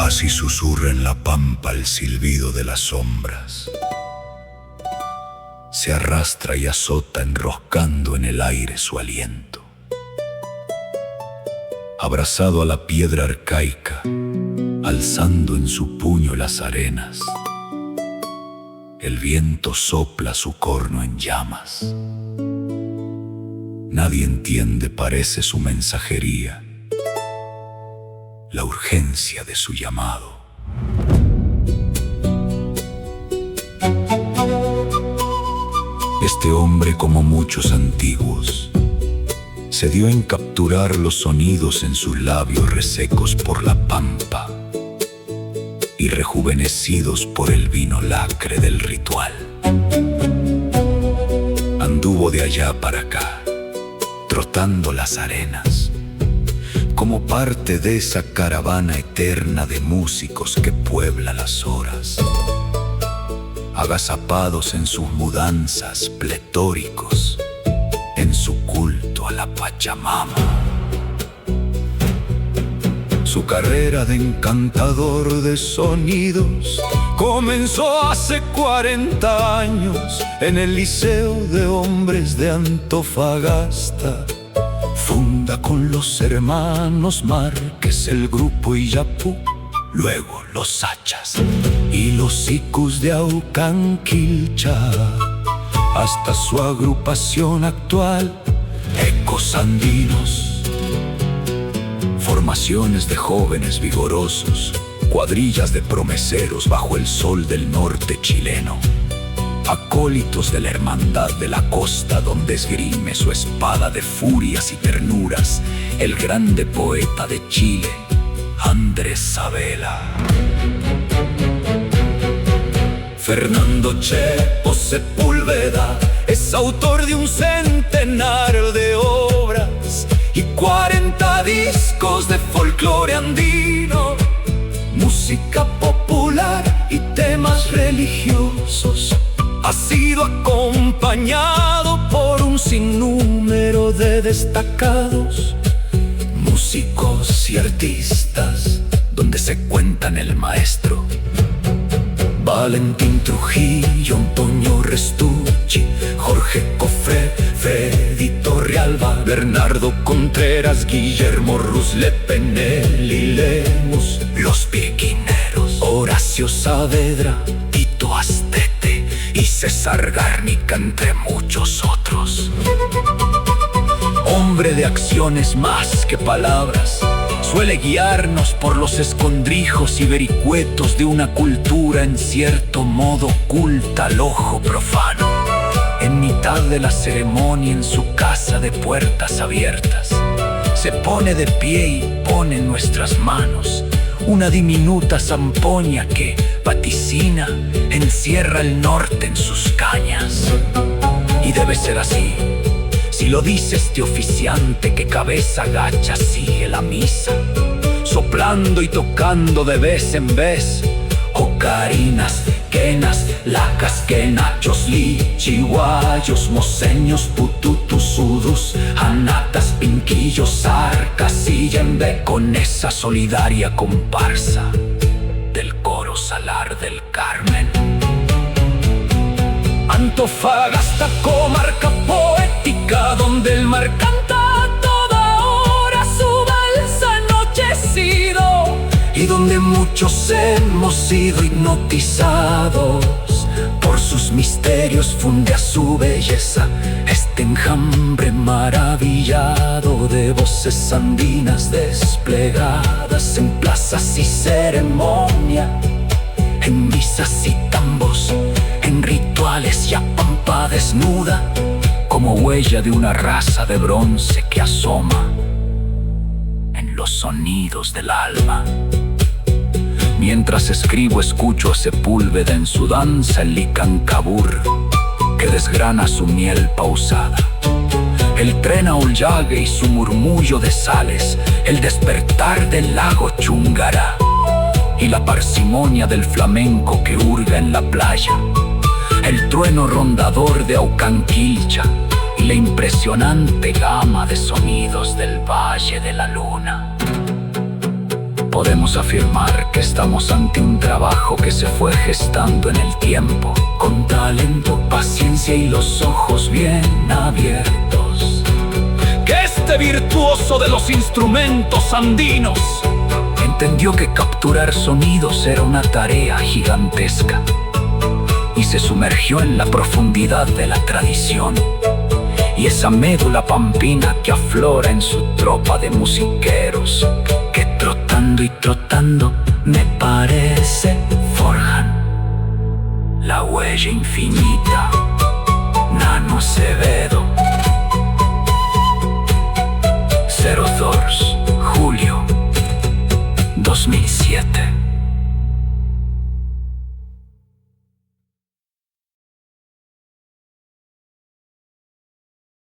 Así susurra en la pampa el silbido de las sombras. Se arrastra y azota enroscando en el aire su aliento. Abrazado a la piedra arcaica, alzando en su puño las arenas, el viento sopla su corno en llamas. Nadie entiende, parece, su mensajería, la urgencia de su llamado. Este hombre, como muchos antiguos, se dio en capturar los sonidos en sus labios resecos por la pampa y rejuvenecidos por el vino lacre del ritual. Anduvo de allá para acá, trotando las arenas, como parte de esa caravana eterna de músicos que puebla las horas, agazapados en sus mudanzas, pletóricos en su culto a la Pachamama. Su carrera de encantador de sonidos comenzó hace 40 años en el Liceo de Hombres de Antofagasta. Funda con los hermanos Márquez el grupo Illapú, luego los Hachas y los Icus de Aucanquilcha, hasta su agrupación actual, Ecos Andinos. Formaciones de jóvenes vigorosos, cuadrillas de promeseros bajo el sol del norte chileno, acólitos de la hermandad de la costa, donde esgrime su espada de furias y ternuras el grande poeta de Chile, Andrés Sabela. Fernando Chepo Sepúlveda es autor de un centenar de obras y 40 discos de folclore andino, música popular y temas religiosos. Ha sido acompañado por un sinnúmero de destacados músicos y artistas, donde se cuentan el maestro Valentín Trujillo, Antonio Restucci, Jorge Cofré, Fredito Realba, Bernardo Contreras, Guillermo Rusle, Penelli Lemus, Los Pirquineros, Horacio Saavedra, Tito Astete y César Garnica, entre muchos otros. Hombre de acciones más que palabras, suele guiarnos por los escondrijos y vericuetos de una cultura en cierto modo oculta al ojo profano. En mitad de la ceremonia, en su casa de puertas abiertas, se pone de pie y pone en nuestras manos una diminuta zampoña que, vaticina, encierra el norte en sus cañas. Y debe ser así. Si lo dice este oficiante que cabeza gacha sigue la misa, soplando y tocando de vez en vez ocarinas, quenas, lacas, quenachos, lichihuayos, moceños, pututusudus, anatas, pinquillos, arcas y yembe, con esa solidaria comparsa del coro Salar del Carmen. Antofagasta, comarca poética, donde el mar canta a toda hora su vals anochecido, y donde muchos hemos sido hipnotizados por sus misterios. Funde a su belleza este enjambre maravillado de voces andinas desplegadas en plazas y ceremonia, en misas y tambos, en rituales y a pampa desnuda, como huella de una raza de bronce que asoma en los sonidos del alma. Mientras escribo, escucho a Sepúlveda en su danza el licancabur, que desgrana su miel pausada, el tren a Olllague y su murmullo de sales, el despertar del lago Chungara y la parsimonia del flamenco que hurga en la playa, el trueno rondador de Aucanquilcha y la impresionante gama de sonidos del Valle de la Luna. podemos afirmar que estamos ante un trabajo que se fue gestando en el tiempo, con talento, paciencia y los ojos bien abiertos. Que este virtuoso de los instrumentos andinos entendió que capturar sonidos era una tarea gigantesca y se sumergió en la profundidad de la tradición. Y esa médula pampina que aflora en su tropa de musiqueros, que trotando y trotando, me parece, forjan la huella infinita. Nano Acevedo, 02, julio 2006.